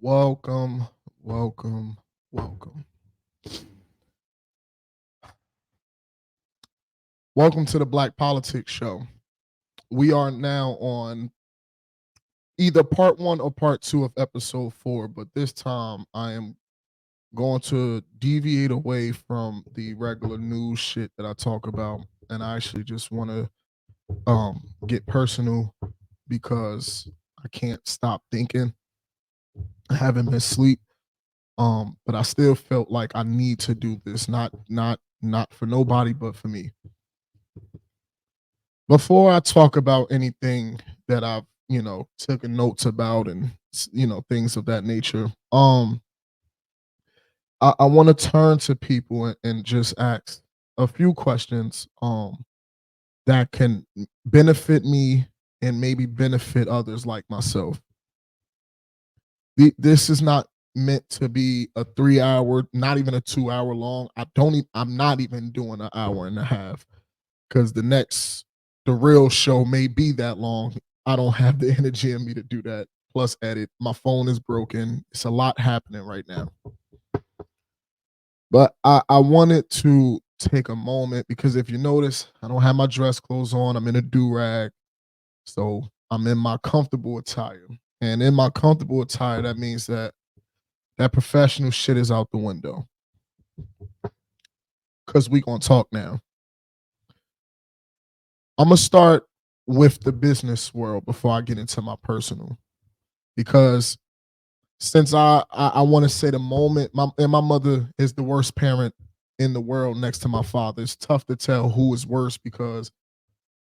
Welcome, welcome, welcome. Welcome to the Black Politics Show. We are now on either part one or part two of episode four, but this time I am going to deviate away from the regular news shit that I talk about, and I actually just want to get personal because I can't stop thinking. I haven't been asleep, but I still felt like I need to do this, not for nobody, but for me. Before I talk about anything that I've, taken notes about and things of that nature, I want to turn to people and just ask a few questions that can benefit me and maybe benefit others like myself. This is not meant to be a 3 hour, not even a 2 hour long. I'm not even doing an hour and a half because the real show may be that long. I don't have the energy in me to do that. Plus edit. My phone is broken. It's a lot happening right now. But I wanted to take a moment because if you notice, I don't have my dress clothes on. I'm in a do-rag. So I'm in my comfortable attire. And in my comfortable attire, that means that professional shit is out the window. Cause we gonna talk now. I'm gonna start with the business world before I get into my personal. Because since I want to say the moment my mother is the worst parent in the world next to my father, it's tough to tell who is worse because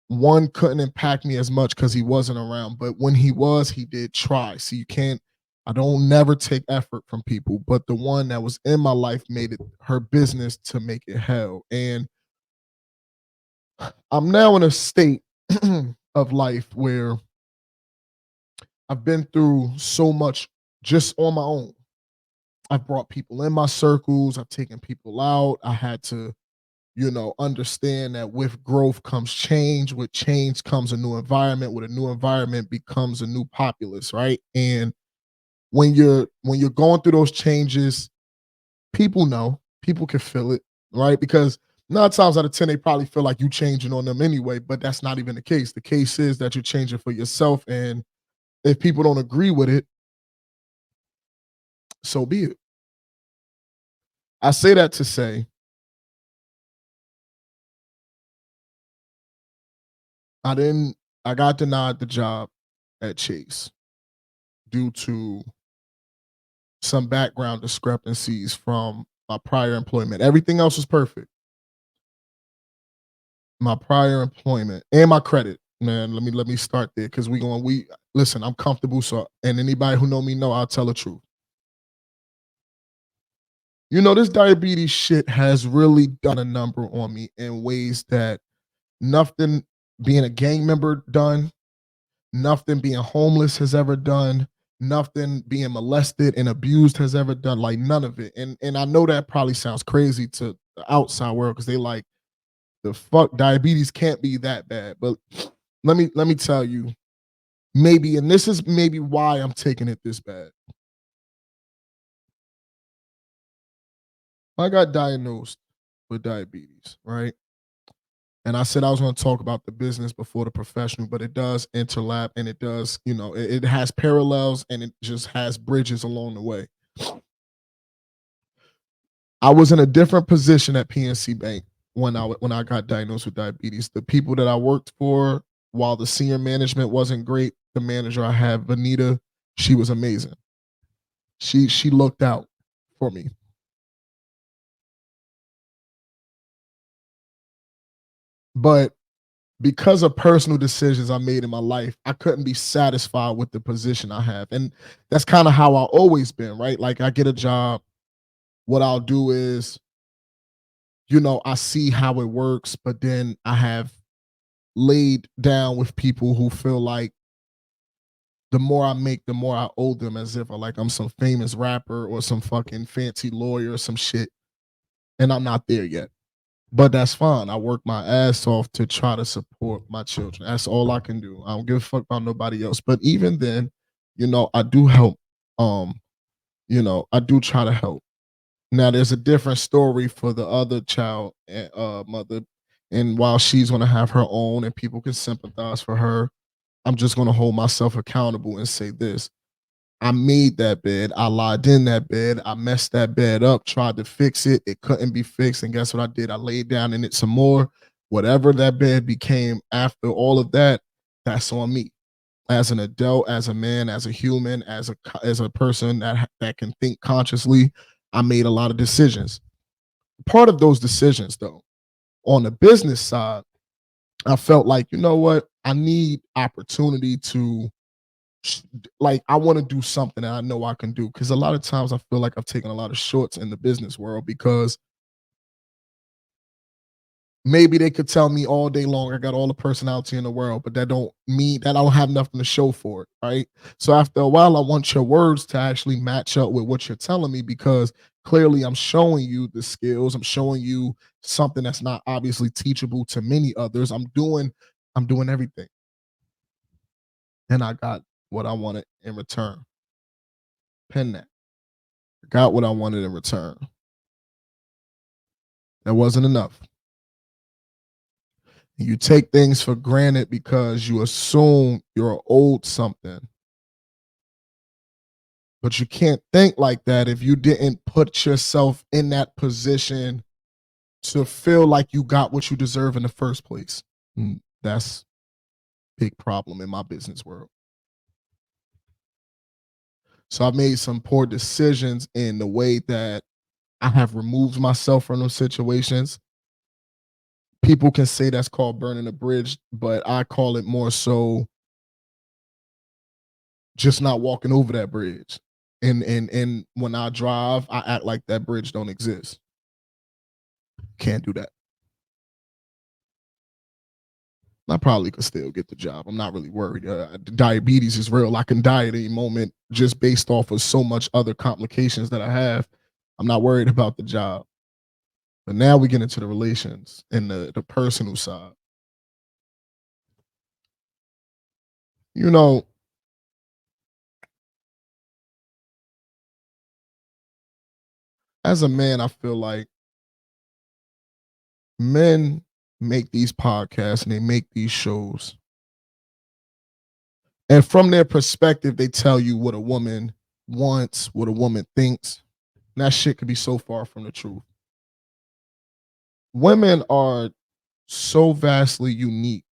one couldn't impact me as much because he wasn't around, but when he was, he did try. So you can't. I don't never take effort from people, but the one that was in my life made it her business to make it hell. And I'm now in a state of life where I've been through so much just on my own. I've brought people in my circles, I've taken people out. I had to, understand that with growth comes change. With change comes a new environment. With a new environment becomes a new populace, right? And when you're going through those changes, people know, people can feel it, right? Because 9 times out of 10, they probably feel like you changing on them anyway, but that's not even the case. The case is that you're changing for yourself. And if people don't agree with it, so be it. I say that to say I didn't I got denied the job at Chase due to some background discrepancies from my prior employment. Everything else was perfect. My prior employment and my credit, man. Let me start there because we listen. I'm comfortable, so and anybody who know me know I'll tell the truth. This diabetes shit has really done a number on me in ways that nothing being a gang member done, nothing being homeless has ever done, nothing being molested and abused has ever done, like none of it. And I know that probably sounds crazy to the outside world because they like the fuck diabetes can't be that bad. But let me tell you, maybe, and this is maybe why I'm taking it this bad. I got diagnosed with diabetes, right? And I said I was going to talk about the business before the professional, but it does interlap and it does, it has parallels and it just has bridges along the way. I was in a different position at PNC Bank when I got diagnosed with diabetes. The people that I worked for, while the senior management wasn't great, the manager I had, Vanita, she was amazing. She looked out for me. But because of personal decisions I made in my life, I couldn't be satisfied with the position I have. And that's kind of how I always been, right? Like I get a job, what I'll do is, I see how it works, but then I have laid down with people who feel like the more I make, the more I owe them, as if I'm some famous rapper or some fucking fancy lawyer or some shit. And I'm not there yet. But that's fine. I work my ass off to try to support my children. That's all I can do. I don't give a fuck about nobody else. But even then, I do help. I do try to help. Now there's a different story for the other child mother, and while she's gonna have her own and people can sympathize for her, I'm just gonna hold myself accountable and say this. I made that bed. I lied in that bed. I messed that bed up, tried to fix it. It couldn't be fixed. And guess what I did? I laid down in it some more. Whatever that bed became after all of that, that's on me. As an adult, as a man, as a human, as a person that can think consciously, I made a lot of decisions. Part of those decisions, though, on the business side, I felt like, you know what? I need opportunity to like I want to do something that I know I can do because a lot of times I feel like I've taken a lot of shorts in the business world because maybe they could tell me all day long I got all the personality in the world, but that don't mean that I don't have nothing to show for it, right? So after a while, I want your words to actually match up with what you're telling me because clearly I'm showing you the skills. I'm showing you something that's not obviously teachable to many others. I'm doing everything, and I got what I wanted in return. Pen that. Got what I wanted in return. That wasn't enough. You take things for granted because you assume you're owed something. But you can't think like that if you didn't put yourself in that position to feel like you got what you deserve in the first place. That's a big problem in my business world. So I've made some poor decisions in the way that I have removed myself from those situations. People can say that's called burning a bridge, but I call it more so just not walking over that bridge. And when I drive, I act like that bridge don't exist. Can't do that. I probably could still get the job. I'm not really worried. Diabetes is real. I can die at any moment just based off of so much other complications that I have. I'm not worried about the job. But now we get into the relations and the personal side. You know, as a man, I feel like men make these podcasts and they make these shows. And from their perspective, they tell you what a woman wants, what a woman thinks. And that shit could be so far from the truth. Women are so vastly unique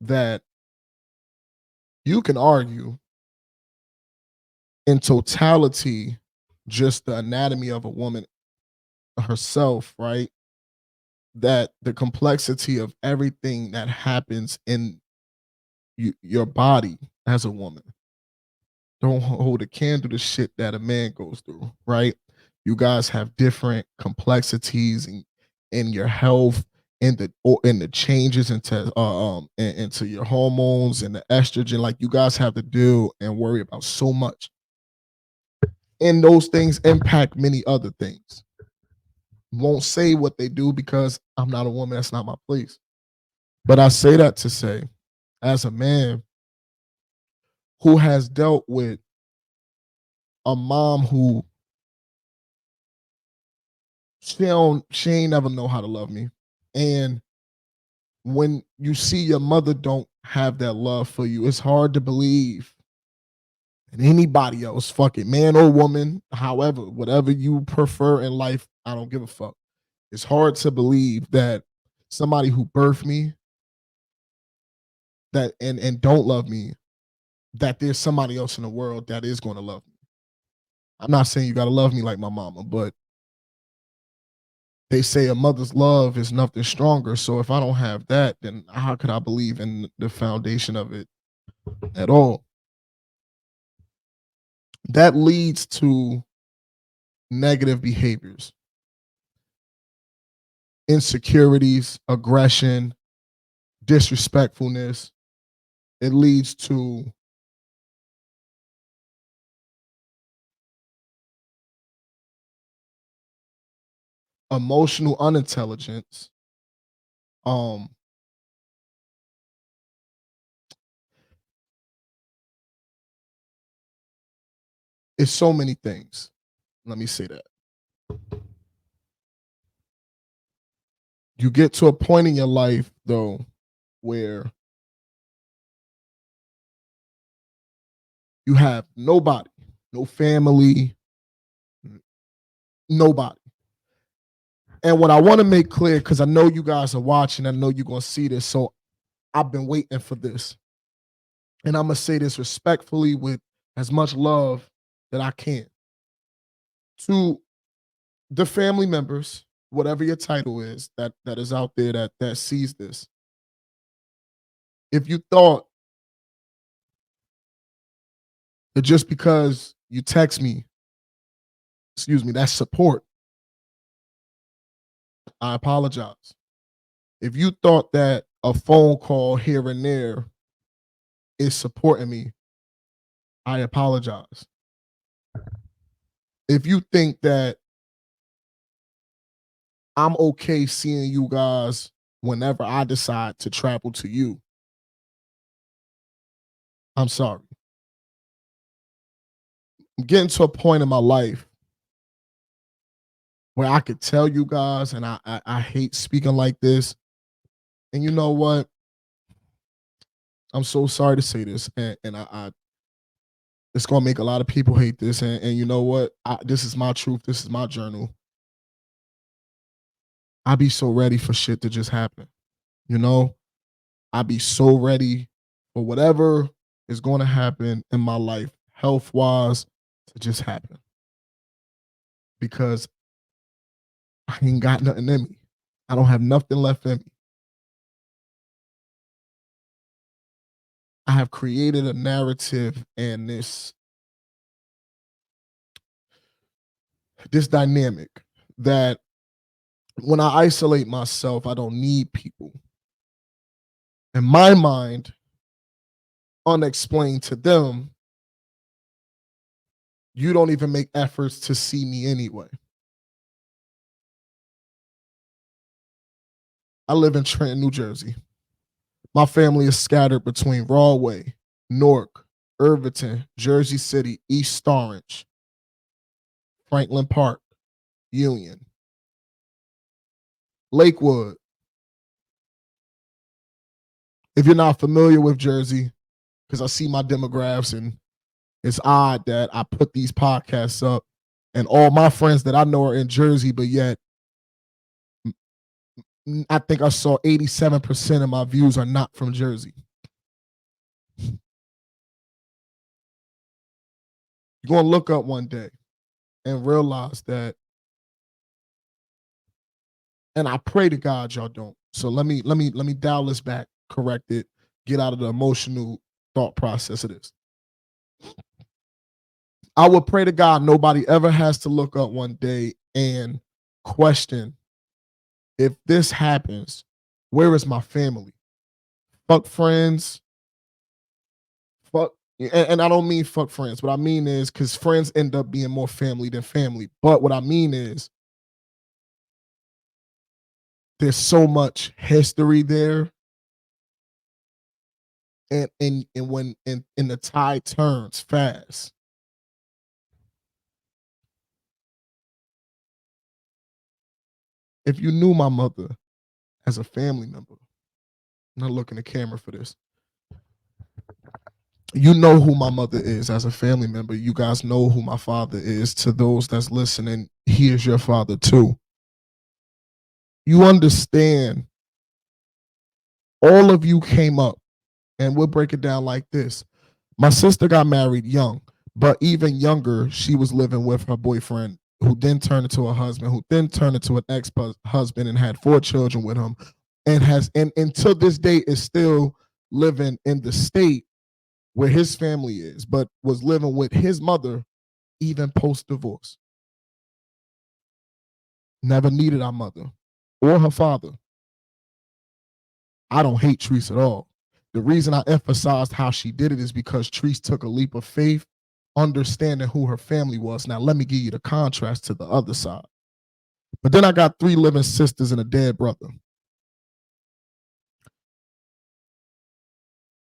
that you can argue in totality just the anatomy of a woman herself, right? That the complexity of everything that happens in your body as a woman don't hold a candle to shit that a man goes through, right? You guys have different complexities in your health and the changes into your hormones and the estrogen. Like you guys have to deal and worry about so much. And those things impact many other things. Won't say what they do because I'm not a woman, that's not my place. But I say that to say, as a man who has dealt with a mom who she ain't never know how to love me. And when you see your mother don't have that love for you, it's hard to believe and anybody else, fuck it, man or woman, however, whatever you prefer in life, I don't give a fuck. It's hard to believe that somebody who birthed me that and don't love me, that there's somebody else in the world that is going to love me. I'm not saying you got to love me like my mama, but they say a mother's love is nothing stronger. So if I don't have that, then how could I believe in the foundation of it at all? That leads to negative behaviors, insecurities, aggression, disrespectfulness. It leads to emotional unintelligence. Um, It's so many things. Let me say that. You get to a point in your life though where you have nobody, no family, nobody. And what I want to make clear, because I know you guys are watching, I know you're gonna see this, so I've been waiting for this. And I'm gonna say this respectfully with as much love that I can. To the family members, whatever your title is, that is out there that sees this. If you thought that just because you text me, excuse me, that's support, I apologize. If you thought that a phone call here and there is supporting me, I apologize. If you think that I'm okay seeing you guys whenever I decide to travel to you, I'm sorry. I'm getting to a point in my life where I could tell you guys, and I hate speaking like this. And you know what? I'm so sorry to say this, and I it's gonna make a lot of people hate this. And you know what? This is my truth. This is my journal. I be so ready for shit to just happen. You know, I be so ready for whatever is going to happen in my life, health wise, to just happen because I ain't got nothing in me. I don't have nothing left in me. I have created a narrative and this dynamic that when I isolate myself, I don't need people. In my mind, unexplained to them, you don't even make efforts to see me anyway. I live in Trenton, New Jersey. My family is scattered between Rahway, Newark, Irvington, Jersey City, East Orange, Franklin Park, Union, Lakewood. If you're not familiar with Jersey, because I see my demographics and it's odd that I put these podcasts up and all my friends that I know are in Jersey, but yet I think I saw 87% of my views are not from Jersey. You're going to look up one day and realize that, and I pray to God y'all don't. So let me dial this back, correct it, get out of the emotional thought process of this. I would pray to God nobody ever has to look up one day and question, if this happens, where is my family? Fuck friends, fuck, and I don't mean fuck friends. What I mean is because friends end up being more family than family. But what I mean is there's so much history there, and when and the tide turns fast. If you knew my mother as a family member, I'm not looking at the camera for this. You know who my mother is as a family member. You guys know who my father is. To those that's listening, he is your father too. You understand, all of you came up, and we'll break it down like this. My sister got married young, but even younger, she was living with her boyfriend, who then turned into a husband, who then turned into an ex-husband and had 4 children with him, and until this day is still living in the state where his family is, but was living with his mother even post divorce. Never needed our mother or her father. I don't hate Treese at all. The reason I emphasized how she did it is because Treese took a leap of faith, understanding who her family was. Now, let me give you the contrast to the other side. But then I got 3 living sisters and a dead brother.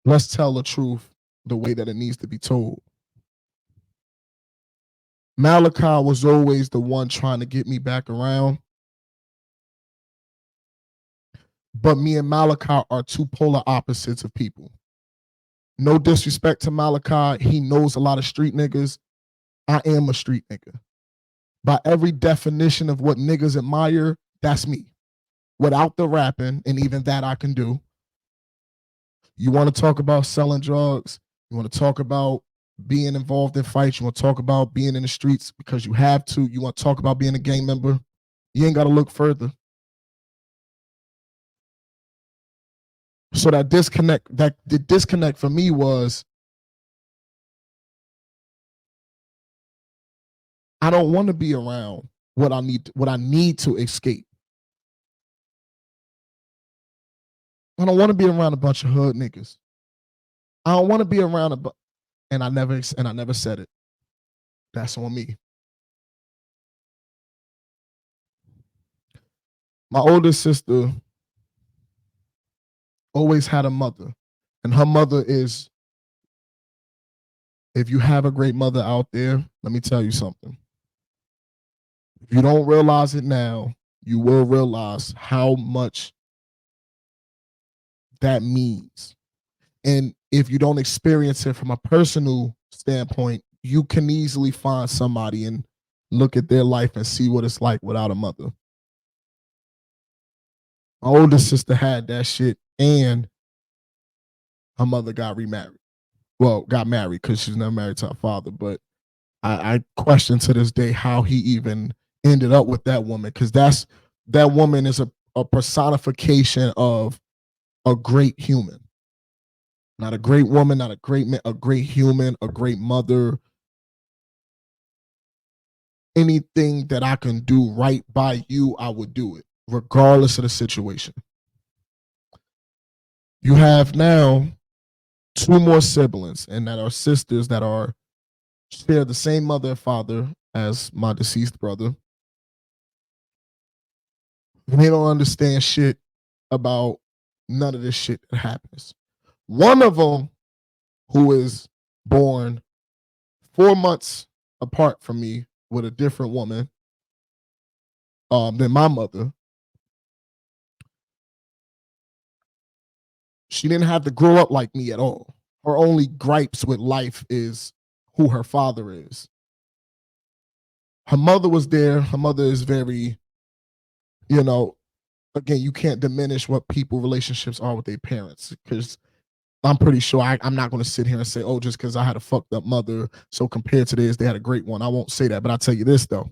Let's tell the truth the way that it needs to be told. Malachi was always the one trying to get me back around. But me and Malachi are two polar opposites of people. No disrespect to Malachi. He knows a lot of street niggas. I am a street nigga. By every definition of what niggas admire, that's me. Without the rapping, and even that I can do. You want to talk about selling drugs? You want to talk about being involved in fights? You want to talk about being in the streets because you have to? You want to talk about being a gang member? You ain't got to look further. So that the disconnect for me was I don't want to be around what I need to escape. I don't want to be around a bunch of hood niggas. I don't want to be around and I never said it. That's on me. My older sister always had a mother, and her mother is, if you have a great mother out there, let me tell you something. If you don't realize it now, you will realize how much that means. And if you don't experience it from a personal standpoint, you can easily find somebody and look at their life and see what it's like without a mother. My older sister had that shit, and her mother got remarried. Well, got married because she's never married to her father. But I question to this day how he even ended up with that woman, because that woman is a personification of a great human. Not a great woman, not a great man, a great human, a great mother. Anything that I can do right by you, I would do it, regardless of the situation. You have now two more siblings, and that are sisters that are share the same mother and father as my deceased brother. And they don't understand shit about none of this shit that happens. One of them, who is born 4 months apart from me with a different woman than my mother, she didn't have to grow up like me at all. Her only gripes with life is who her father is. Her mother was there. Her mother is very, you know, again, you can't diminish what people relationships are with their parents, because I'm pretty sure I'm not going to sit here and say, oh, just because I had a fucked up mother, so compared to theirs, they had a great one. I won't say that, but I'll tell you this though.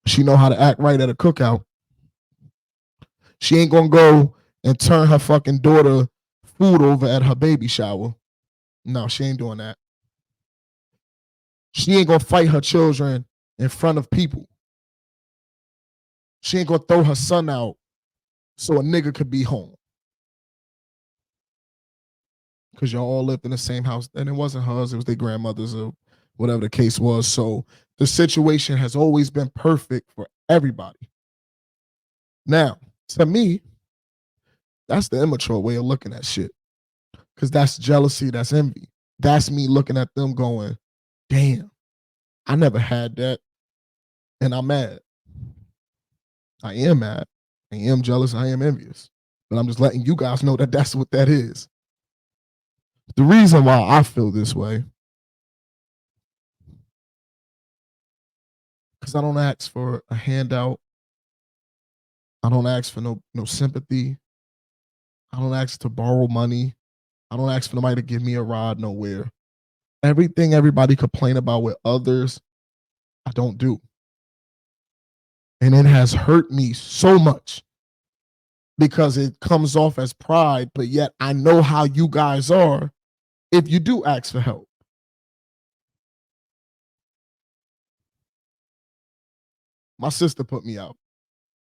She know how to act right at a cookout. She ain't gonna go and turn her fucking daughter food over at her baby shower. No, she ain't doing that. She ain't gonna fight her children in front of people. She ain't gonna throw her son out so a nigga could be home. Because y'all all lived in the same house. And it wasn't hers, it was their grandmother's or whatever the case was. So the situation has always been perfect for everybody. Now, to me, that's the immature way of looking at shit. Because that's jealousy, that's envy. That's me looking at them going, damn, I never had that. And I'm mad. I am mad. I am jealous. I am envious. But I'm just letting you guys know that that's what that is. The reason why I feel this way, because I don't ask for a handout. I don't ask for no sympathy. I don't ask to borrow money. I don't ask for nobody to give me a ride nowhere. Everything everybody complain about with others, I don't do. And it has hurt me so much because it comes off as pride, but yet I know how you guys are if you do ask for help. My sister put me out.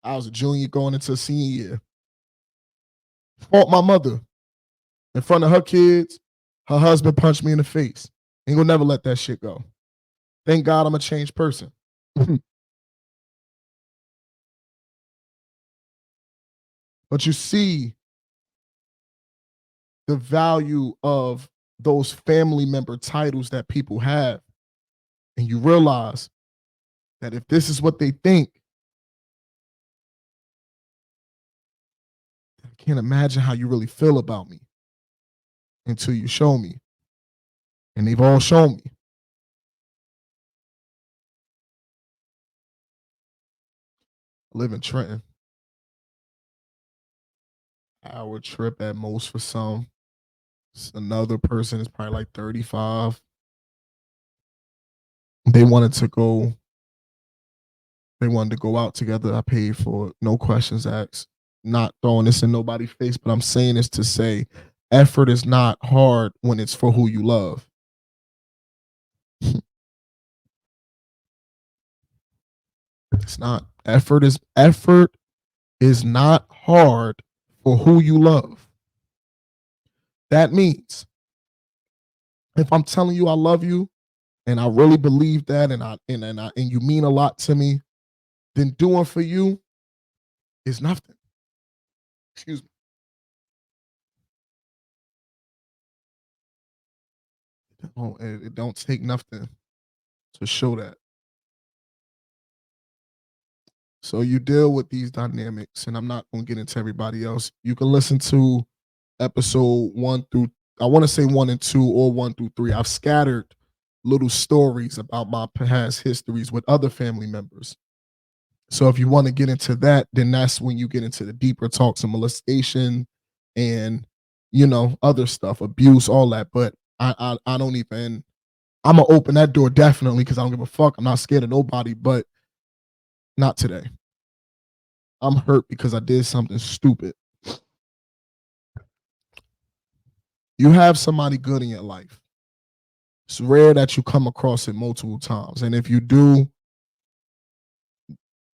I was a junior going into a senior year. Fought my mother in front of her kids. Her husband punched me in the face. Ain't gonna never let that shit go. Thank God I'm a changed person. But you see the value of those family member titles that people have. And you realize that if this is what they think, I can't imagine how you really feel about me until you show me. And they've all shown me. I live in Trenton. Hour trip at most for some. Another person is probably like 35. They wanted to go, they wanted to go out together. I paid for it, no questions asked. Not throwing this in nobody's face, but I'm saying this to say effort is not hard when it's for who you love. It's not. Effort is not hard for who you love. That means if I'm telling you I love you and I really believe that and you mean a lot to me, then doing for you is nothing. Excuse me. It don't take nothing to show that. So you deal with these dynamics, and I'm not going to get into everybody else. You can listen to episode one through, I want to say one and two or one through three. I've scattered little stories about my past histories with other family members. So if you want to get into that, then that's when you get into the deeper talks of molestation and other stuff, abuse, all that. But I don't even. I'm gonna open that door definitely because I don't give a fuck. I'm not scared of nobody, but not today. I'm hurt because I did something stupid. You have somebody good in your life. It's rare that you come across it multiple times. And if you do,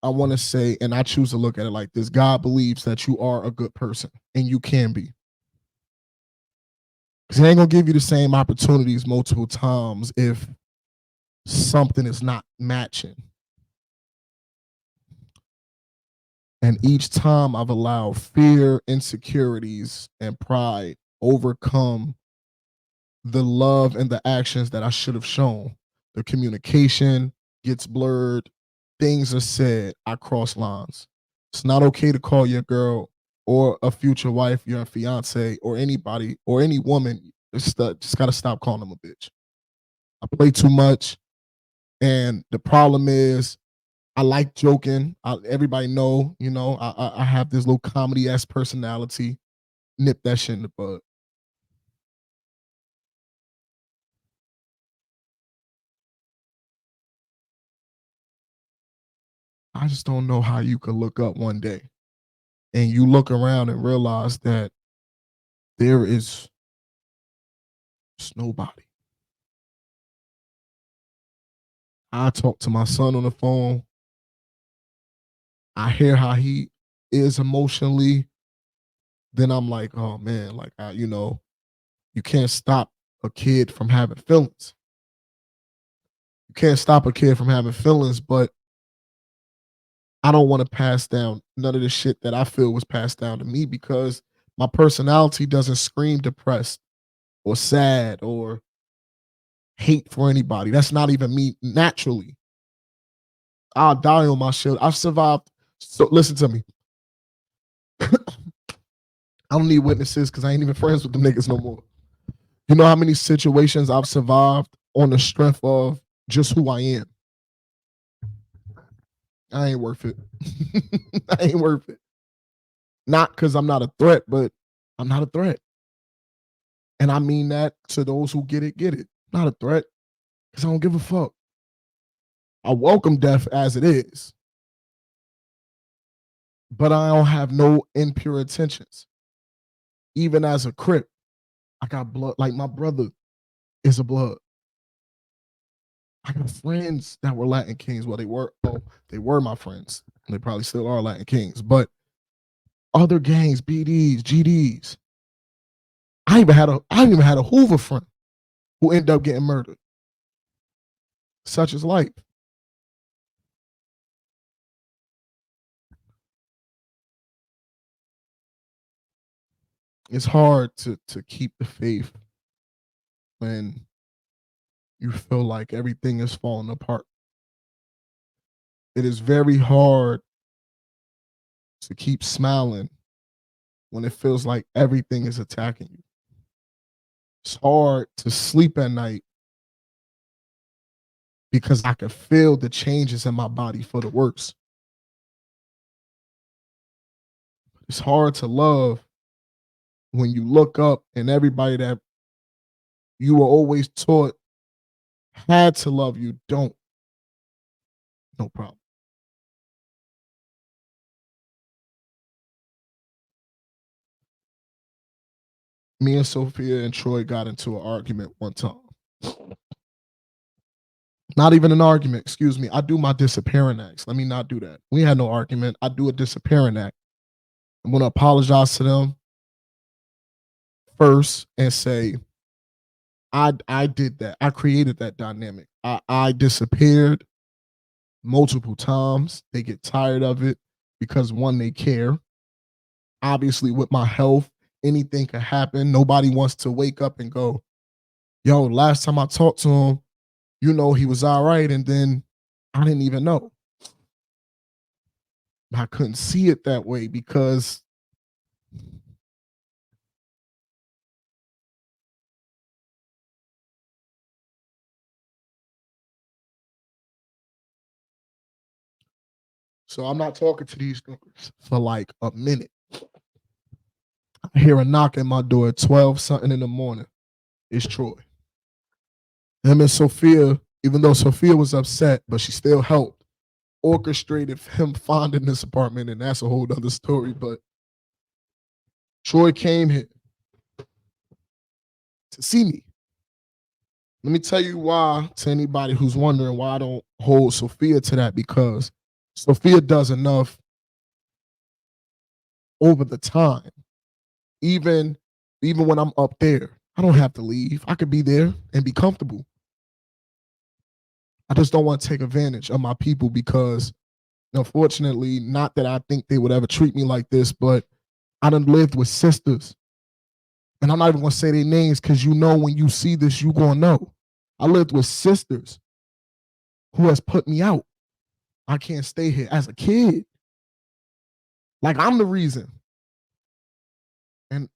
I want to say, and I choose to look at it like this: God believes that you are a good person and you can be. Because He ain't going to give you the same opportunities multiple times if something is not matching. And each time I've allowed fear, insecurities, and pride overcome the love and the actions that I should have shown. The communication gets blurred. Things are said. I cross lines. It's not okay to call your girl or a future wife, your fiance, or anybody or any woman. Just gotta stop calling them a bitch. I play too much, and the problem is I like joking. Everybody know, I have this little comedy ass personality. Nip that shit in the bud. I just don't know how you could look up one day and you look around and realize that there is just nobody. I talk to my son on the phone. I hear how he is emotionally. Then I'm like, oh man, like you can't stop a kid from having feelings. You can't stop a kid from having feelings, but I don't want to pass down none of the shit that I feel was passed down to me because my personality doesn't scream depressed or sad or hate for anybody. That's not even me naturally. I'll die on my shield. I've survived. So listen to me. I don't need witnesses because I ain't even friends with them niggas no more. You know how many situations I've survived on the strength of just who I am? I ain't worth it. I ain't worth it. Not because I'm not a threat, but I'm not a threat. And I mean that to those who get it, get it. Not a threat because I don't give a fuck. I welcome death as it is, but I don't have no impure intentions. Even as a crip, I got blood. Like my brother is a blood. I got friends that were Latin Kings. Well, they were my friends. They probably still are Latin Kings. But other gangs, BDs, GDs. I even had a Hoover friend who ended up getting murdered. Such is life. It's hard to keep the faith when you feel like everything is falling apart. It is very hard to keep smiling when it feels like everything is attacking you. It's hard to sleep at night because I can feel the changes in my body for the worse. It's hard to love when you look up and everybody that you were always taught had to love you don't. No problem. Me and Sophia and Troy got into an argument one time. Not even an argument, excuse me. I do my disappearing acts. Let me not do that. We had no argument. I do a disappearing act. I'm going to apologize to them first and say, I did that. I created that dynamic. I disappeared multiple times. They get tired of it because one, they care. Obviously, with my health, anything could happen. Nobody wants to wake up and go, yo, last time I talked to him, he was all right. And then I didn't even know. I couldn't see it that way because so I'm not talking to these niggas for like a minute. I hear a knock at my door at 12 something in the morning. It's Troy. Him and Sophia, even though Sophia was upset, but she still helped, orchestrated him finding this apartment, and that's a whole other story. But Troy came here to see me. Let me tell you why, to anybody who's wondering why I don't hold Sophia to that, because Sophia does enough over the time. Even when I'm up there, I don't have to leave. I could be there and be comfortable. I just don't want to take advantage of my people because, unfortunately, not that I think they would ever treat me like this, but I done lived with sisters. And I'm not even going to say their names because when you see this, you going to know. I lived with sisters who has put me out. I can't stay here as a kid. Like I'm the reason. And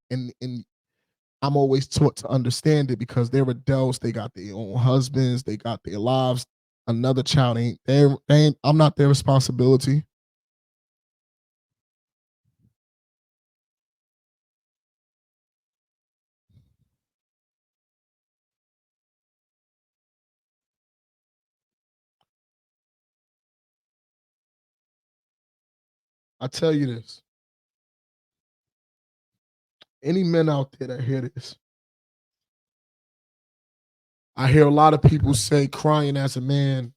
I'm always taught to understand it because they're adults. They got their own husbands. They got their lives. Another child ain't. I'm not their responsibility. I tell you this. Any men out there that hear this, I hear a lot of people say crying as a man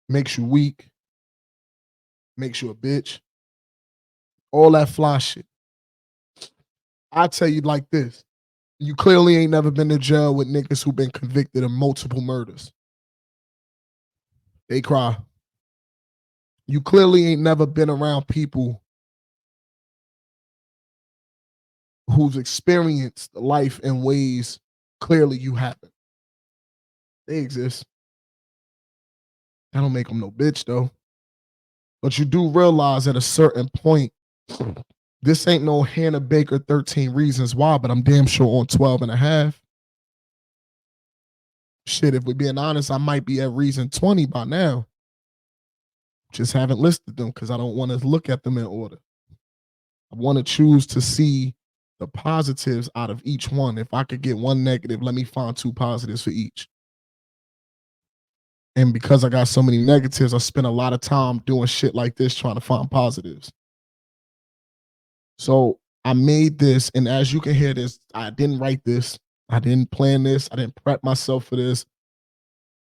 makes you weak, makes you a bitch, all that fly shit. I tell you like this. You clearly ain't never been to jail with niggas who been convicted of multiple murders. They cry. You clearly ain't never been around people who's experienced life in ways clearly you haven't. They exist. That don't make them no bitch though. But you do realize at a certain point, this ain't no Hannah Baker 13 Reasons Why, but I'm damn sure on 12 and a half. Shit, if we're being honest, I might be at reason 20 by now. Just haven't listed them because I don't want to look at them in order. I want to choose to see the positives out of each one. If I could get one negative, let me find two positives for each. And because I got so many negatives, I spend a lot of time doing shit like this trying to find positives. So I made this, and as you can hear this, I didn't write this. I didn't plan this. I didn't prep myself for this.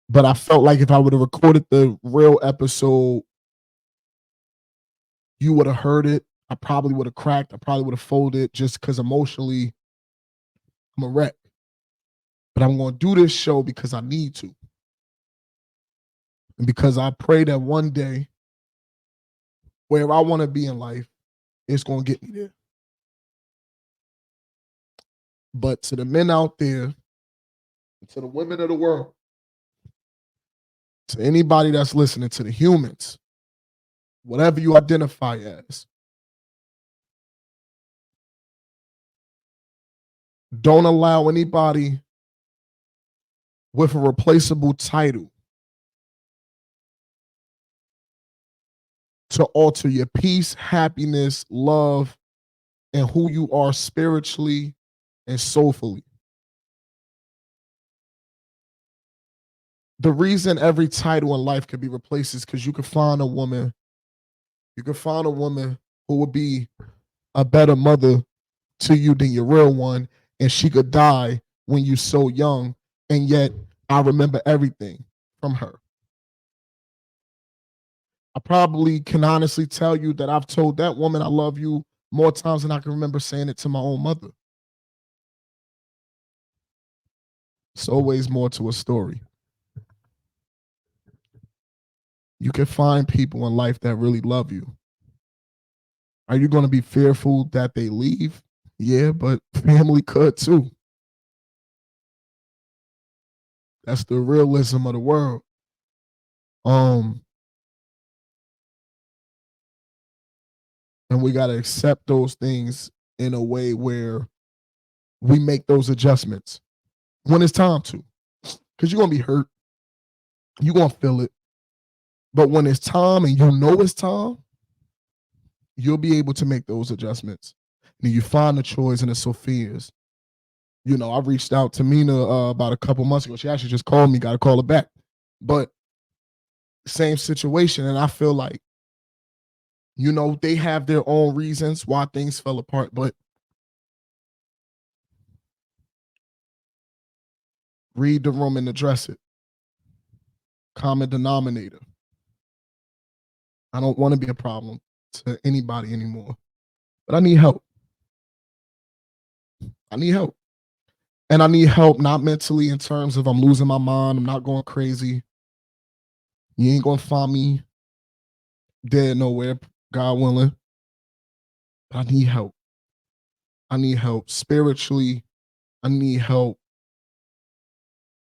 But I felt like if I would have recorded the real episode, you would have heard it. I probably would have cracked. I probably would have folded just because emotionally I'm a wreck. But I'm going to do this show because I need to. And because I pray that one day, where I want to be in life, it's going to get me there. But to the men out there, to the women of the world, to anybody that's listening, to the humans, whatever you identify as, don't allow anybody with a replaceable title to alter your peace, happiness, love, and who you are spiritually and soulfully. The reason every title in life could be replaced is because you could find a woman who would be a better mother to you than your real one, and she could die when you're so young, and yet I remember everything from her. I probably can honestly tell you that I've told that woman I love you more times than I can remember saying it to my own mother. It's always more to a story. You can find people in life that really love you. Are you going to be fearful that they leave? Yeah, but family could too. That's the realism of the world. Um, and we got to accept those things in a way where we make those adjustments when it's time to. Because you're going to be hurt. You're going to feel it. But when it's time and you know it's time, you'll be able to make those adjustments. And you find the choice and the Sophia's. You know, I reached out to Mina about a couple months ago. She actually just called me, got to call her back. But same situation. And I feel like, you know, they have their own reasons why things fell apart. But read the room and address it. Common denominator. I don't want to be a problem to anybody anymore. But I need help. I need help. And I need help not mentally in terms of I'm losing my mind, I'm not going crazy. You ain't gonna find me dead nowhere, God willing. But I need help. I need help spiritually. I need help,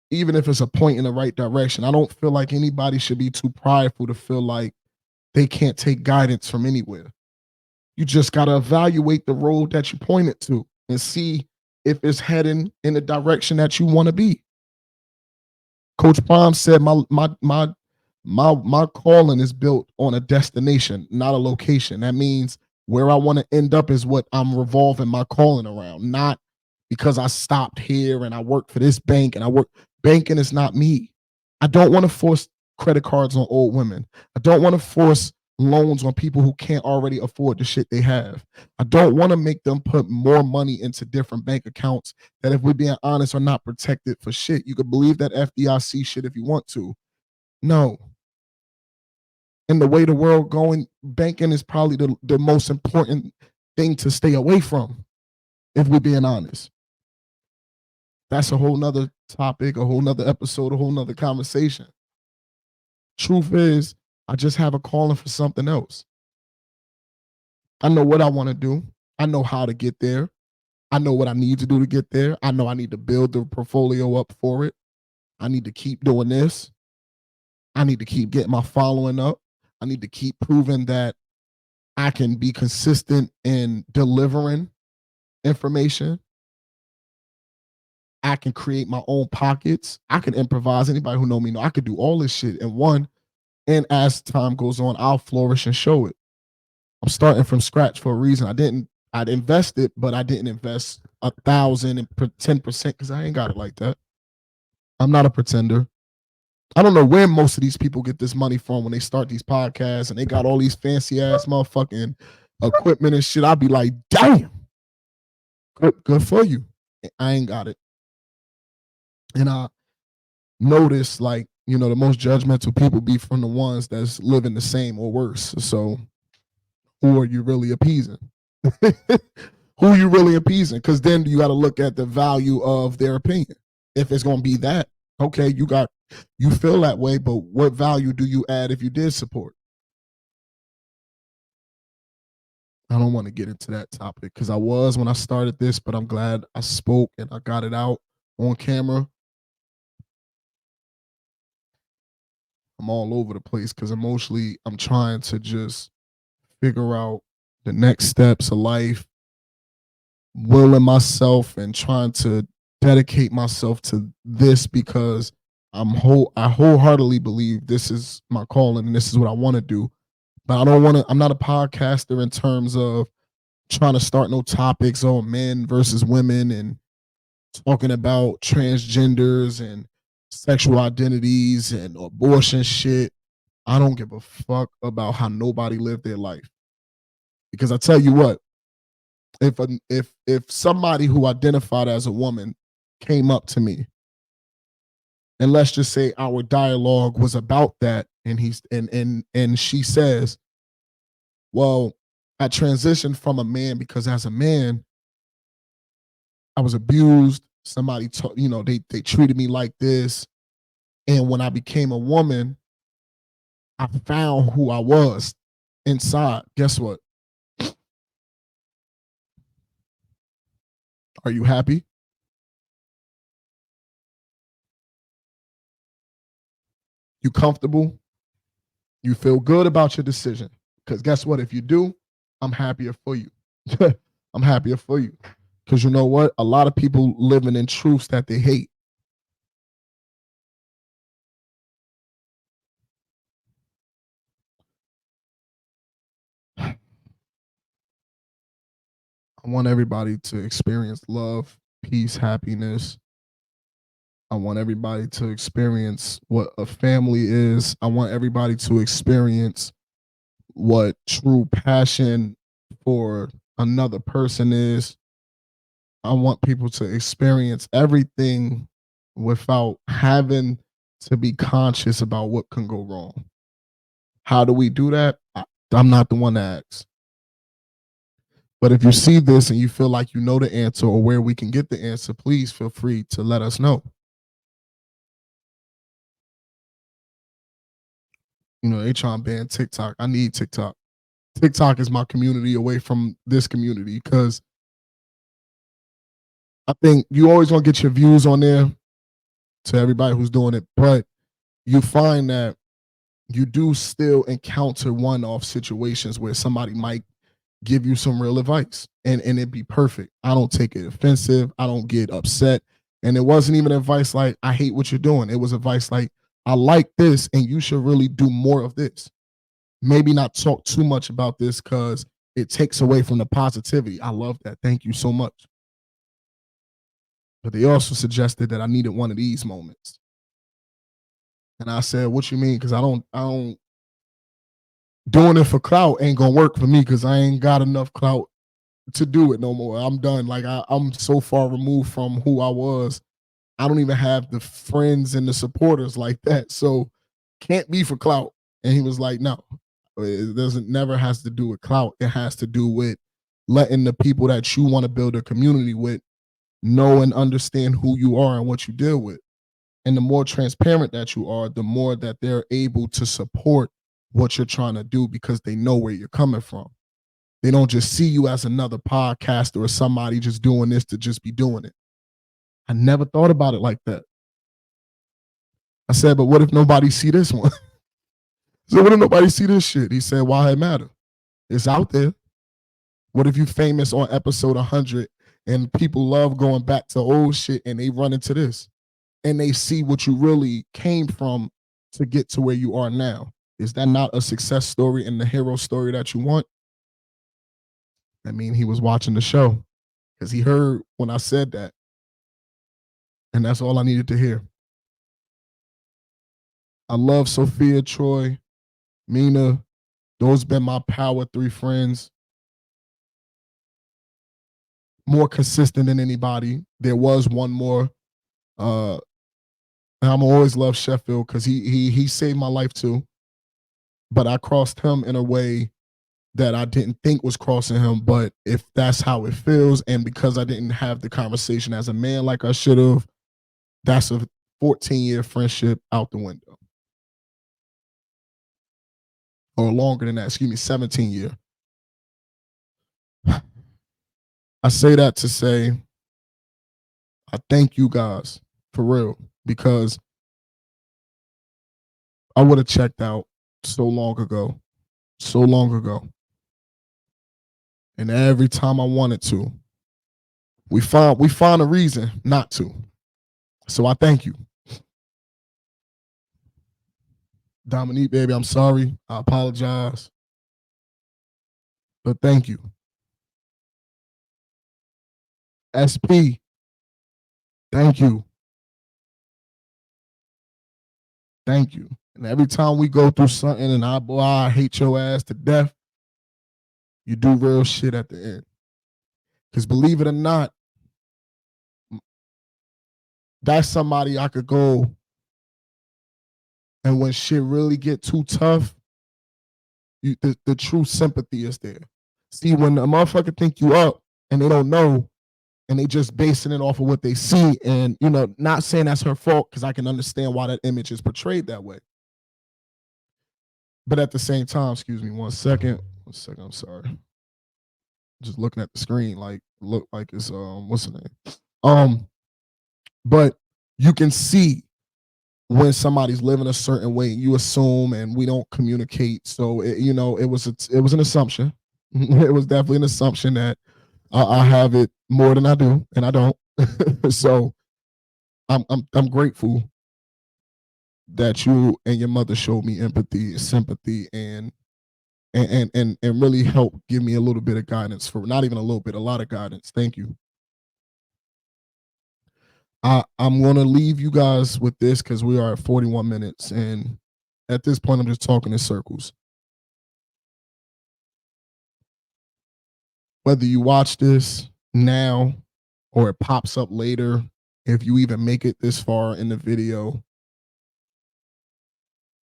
even if it's a point in the right direction. I don't feel like anybody should be too prideful to feel like they can't take guidance from anywhere. You just got to evaluate the road that you pointed to and see if it's heading in the direction that you want to be. Coach Prime said my calling is built on a destination, not a location. That means where I want to end up is what I'm revolving my calling around, not because I stopped here and I work for this bank and I work banking is not me. I don't want to force credit cards on old women. I don't want to force loans on people who can't already afford the shit they have. I don't want to make them put more money into different bank accounts that, if we're being honest, are not protected for shit. You could believe that FDIC shit if you want to. No. And the way the world going, banking is probably the most important thing to stay away from, if we're being honest. That's a whole nother topic, a whole nother episode, a whole nother conversation. Truth is, I just have a calling for something else. I know what I want to do. I know how to get there. I know what I need to do to get there. I know I need to build the portfolio up for it. I need to keep doing this. I need to keep getting my following up. I need to keep proving that I can be consistent in delivering information. I can create my own pockets. I can improvise. Anybody who know me know I could do all this shit in one. And as time goes on, I'll flourish and show it. I'm starting from scratch for a reason. I'd invested, but I didn't invest 1,000 and 10% because I ain't got it like that. I'm not a pretender. I don't know where most of these people get this money from when they start these podcasts and they got all these fancy ass motherfucking equipment and shit. I'd be like, damn, good for you. I ain't got it. And I notice, like, you know, the most judgmental people be from the ones that's living the same or worse. So who are you really appeasing? Who are you really appeasing? Because then you got to look at the value of their opinion. If it's going to be that, okay, you feel that way, but what value do you add if you did support? I don't want to get into that topic because I was when I started this, but I'm glad I spoke and I got it out on camera. I'm all over the place because emotionally I'm trying to just figure out the next steps of life, willing myself and trying to dedicate myself to this because I wholeheartedly believe this is my calling and this is what I want to do. But I don't want to. I'm not a podcaster in terms of trying to start no topics on men versus women and talking about transgenders and sexual identities and abortion shit. I don't give a fuck about how nobody lived their life. Because I tell you what, if somebody who identified as a woman came up to me and let's just say our dialogue was about that and she says, well, I transitioned from a man because as a man I was abused. Somebody told, they treated me like this. And when I became a woman, I found who I was inside. Guess what? Are you happy? You comfortable? You feel good about your decision? Because guess what? If you do, I'm happier for you. I'm happier for you. Because you know what? A lot of people living in truths that they hate. I want everybody to experience love, peace, happiness. I want everybody to experience what a family is. I want everybody to experience what true passion for another person is. I want people to experience everything without having to be conscious about what can go wrong. How do we do that? I'm not the one to ask. But if you see this and you feel like you know the answer or where we can get the answer, please feel free to let us know. They trying to ban TikTok. I need TikTok. TikTok is my community away from this community because I think you always want to get your views on there to everybody who's doing it, but you find that you do still encounter one-off situations where somebody might give you some real advice and it'd be perfect. I don't take it offensive. I don't get upset. And it wasn't even advice like, I hate what you're doing. It was advice like, I like this and you should really do more of this. Maybe not talk too much about this because it takes away from the positivity. I love that. Thank you so much. But they also suggested that I needed one of these moments. And I said, what you mean? Because I don't doing it for clout ain't gonna work for me because I ain't got enough clout to do it no more. I'm done. Like I'm so far removed from who I was. I don't even have the friends and the supporters like that. So can't be for clout. And he was like, no, it doesn't never has to do with clout. It has to do with letting the people that you want to build a community with know and understand who you are and what you deal with. And the more transparent that you are, the more that they're able to support what you're trying to do because they know where you're coming from. They don't just see you as another podcaster or somebody just doing this to just be doing it. I never thought about it like that. I said, but what if nobody see this one? So what if nobody see this shit? He said, why it matter? It's out there. What if you famous on episode 100 and people love going back to old shit and they run into this and they see what you really came from to get to where you are now? Is that not a success story and the hero story that you want? I mean, he was watching the show because he heard when I said that. And that's all I needed to hear. I love Sophia, Troy, Mina. Those been my power three friends. More consistent than anybody. There was one more. Uh, and I'm always love Sheffield because he saved my life too. But I crossed him in a way that I didn't think was crossing him. But if that's how it feels, and because I didn't have the conversation as a man like I should have, that's a 14-year friendship out the window. Or longer than that, excuse me, 17-year. I say that to say I thank you guys for real because I would have checked out so long ago, so long ago. And every time I wanted to, we find a reason not to. So I thank you. Dominique, baby, I'm sorry. I apologize. But thank you. SP, thank you. Thank you. And every time we go through something and boy, I hate your ass to death, you do real shit at the end. Because believe it or not, that's somebody I could go and when shit really get too tough, the true sympathy is there. See, when a motherfucker think you up and they don't know, and they just basing it off of what they see, and not saying that's her fault because I can understand why that image is portrayed that way. But at the same time, excuse me, 1 second. 1 second, I'm sorry. Just looking at the screen, like look like it's what's the name? But you can see when somebody's living a certain way, you assume, and we don't communicate. So it was an assumption. It was definitely an assumption that I have it more than I do, and I don't. So I'm grateful that you and your mother showed me empathy, sympathy, and really helped give me a little bit of guidance, for not even a little bit, a lot of guidance. Thank you. I'm gonna leave you guys with this because we are at 41 minutes, and at this point, I'm just talking in circles. Whether you watch this now or it pops up later, if you even make it this far in the video,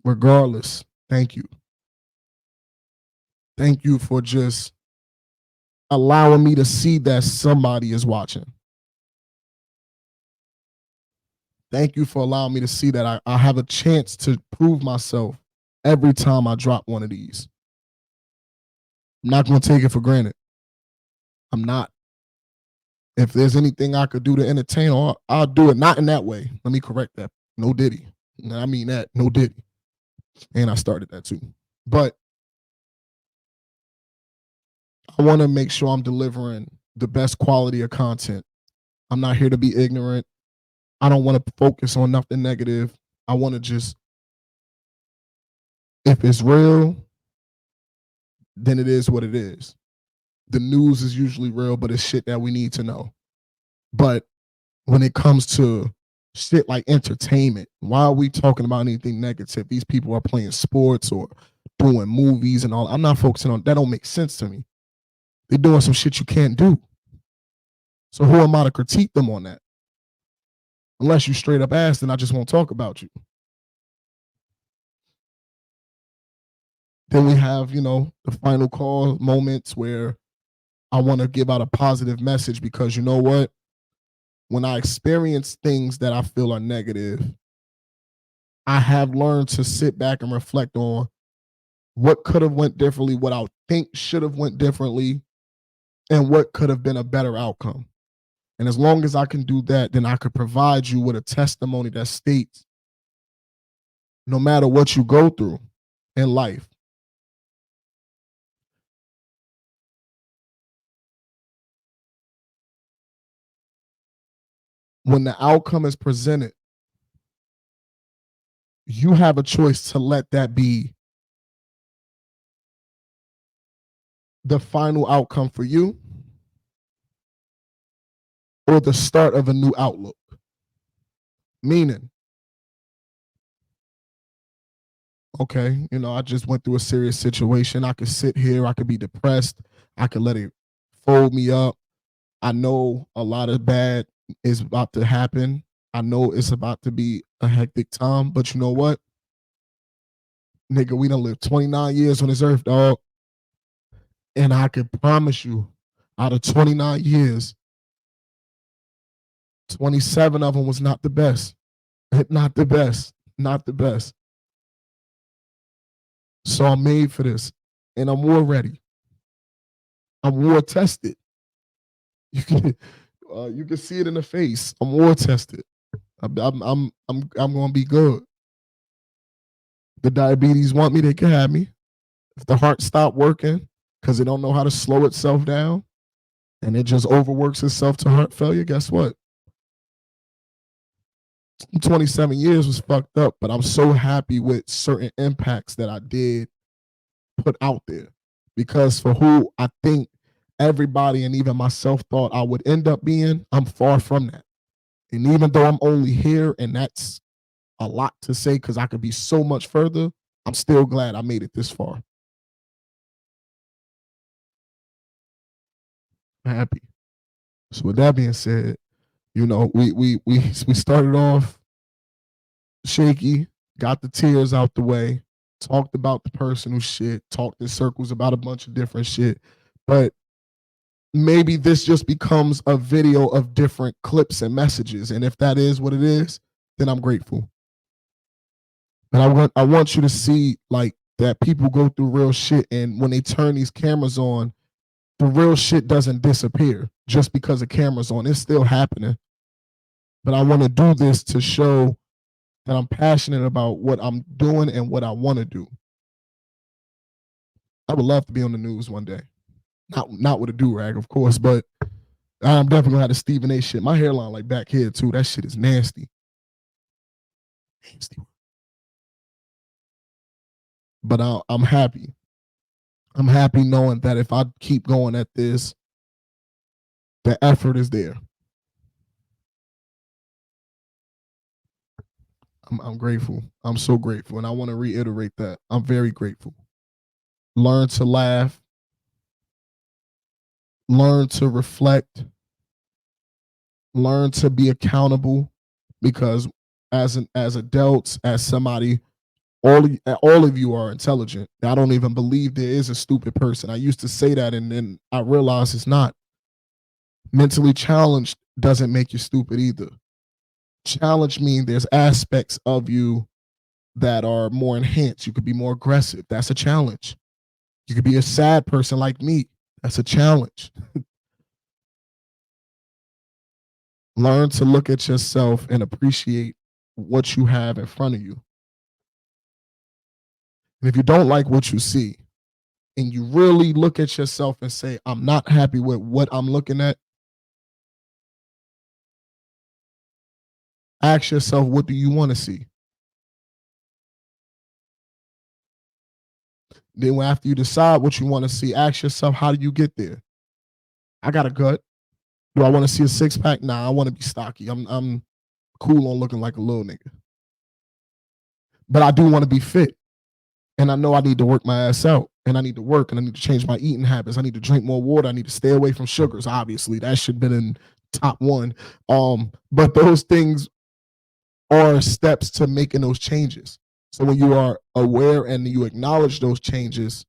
regardless, thank you. Thank you for just allowing me to see that somebody is watching. Thank you for allowing me to see that I have a chance to prove myself every time I drop one of these. I'm not going to take it for granted. I'm not. If there's anything I could do to entertain, I'll do it. Not in that way. Let me correct that. No Diddy. I mean that. No Diddy. And I started that too. But I want to make sure I'm delivering the best quality of content. I'm not here to be ignorant. I don't want to focus on nothing negative. I want to just, if it's real, then it is what it is. The news is usually real, but it's shit that we need to know. But when it comes to shit like entertainment, why are we talking about anything negative? These people are playing sports or doing movies and all. I'm not focusing on that. Don't make sense to me. They're doing some shit you can't do. So who am I to critique them on that? Unless you straight up ask, then I just won't talk about you. Then we have, the final call moments where I want to give out a positive message because you know what? When I experience things that I feel are negative, I have learned to sit back and reflect on what could have went differently, what I think should have went differently, and what could have been a better outcome. And as long as I can do that, then I could provide you with a testimony that states no matter what you go through in life, when the outcome is presented, you have a choice to let that be the final outcome for you or the start of a new outlook. Meaning, okay, I just went through a serious situation. I could sit here, I could be depressed, I could let it fold me up. I know a lot of bad is about to happen. I know it's about to be a hectic time, but you know what? Nigga, we done lived 29 years on this earth, dog. And I can promise you, out of 29 years, 27 of them was not the best. Not the best. Not the best. So I'm made for this. And I'm war ready. I'm war tested. You can see it in the face. I'm war tested. I'm gonna be good. The diabetes want me, they can have me. If the heart stop working because it don't know how to slow itself down and it just overworks itself to heart failure, guess what? 27 years was fucked up, but I'm so happy with certain impacts that I did put out there because for who I think everybody and even myself thought I would end up being, I'm far from that. And even though I'm only here, and that's a lot to say because I could be so much further, I'm still glad I made it this far. I'm happy. So with that being said, we started off shaky, got the tears out the way, talked about the personal shit, talked in circles about a bunch of different shit. But maybe this just becomes a video of different clips and messages. And if that is what it is, then I'm grateful. But I want you to see like that people go through real shit, and when they turn these cameras on, the real shit doesn't disappear just because the camera's on. It's still happening. But I want to do this to show that I'm passionate about what I'm doing and what I want to do. I would love to be on the news one day. Not with a do rag, of course, but I'm definitely gonna have the Stephen A. shit. My hairline like back here too. That shit is nasty. Nasty. But I'm happy. I'm happy knowing that if I keep going at this, the effort is there. I'm grateful. I'm so grateful. And I want to reiterate that. I'm very grateful. Learn to laugh, learn to reflect, learn to be accountable because as adults, as somebody, all of you are intelligent. I don't even believe there is a stupid person. I used to say that and then I realized it's not. Mentally challenged doesn't make you stupid either. Challenge means there's aspects of you that are more enhanced. You could be more aggressive. That's a challenge. You could be a sad person like me. That's a challenge. Learn to look at yourself and appreciate what you have in front of you. And if you don't like what you see and you really look at yourself and say, I'm not happy with what I'm looking at, ask yourself, what do you want to see? Then after you decide what you want to see, ask yourself, how do you get there? I got a gut. Do I want to see a six pack? Nah, I want to be stocky. I'm cool on looking like a little nigga. But I do want to be fit. And I know I need to work my ass out. And I need to work and I need to change my eating habits. I need to drink more water. I need to stay away from sugars, obviously. That should have been in top one. But those things are steps to making those changes. So when you are aware and you acknowledge those changes,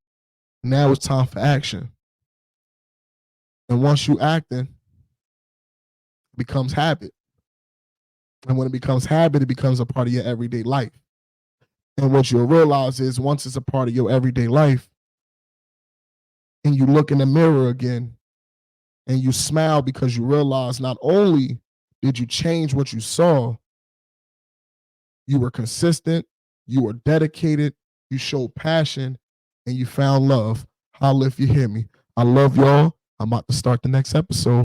now it's time for action. And once you acting, it becomes habit. And when it becomes habit, it becomes a part of your everyday life. And what you'll realize is once it's a part of your everyday life and you look in the mirror again and you smile because you realize not only did you change what you saw, you were consistent, you were dedicated, you showed passion, and you found love. Holla if you hear me. I love y'all. I'm about to start the next episode.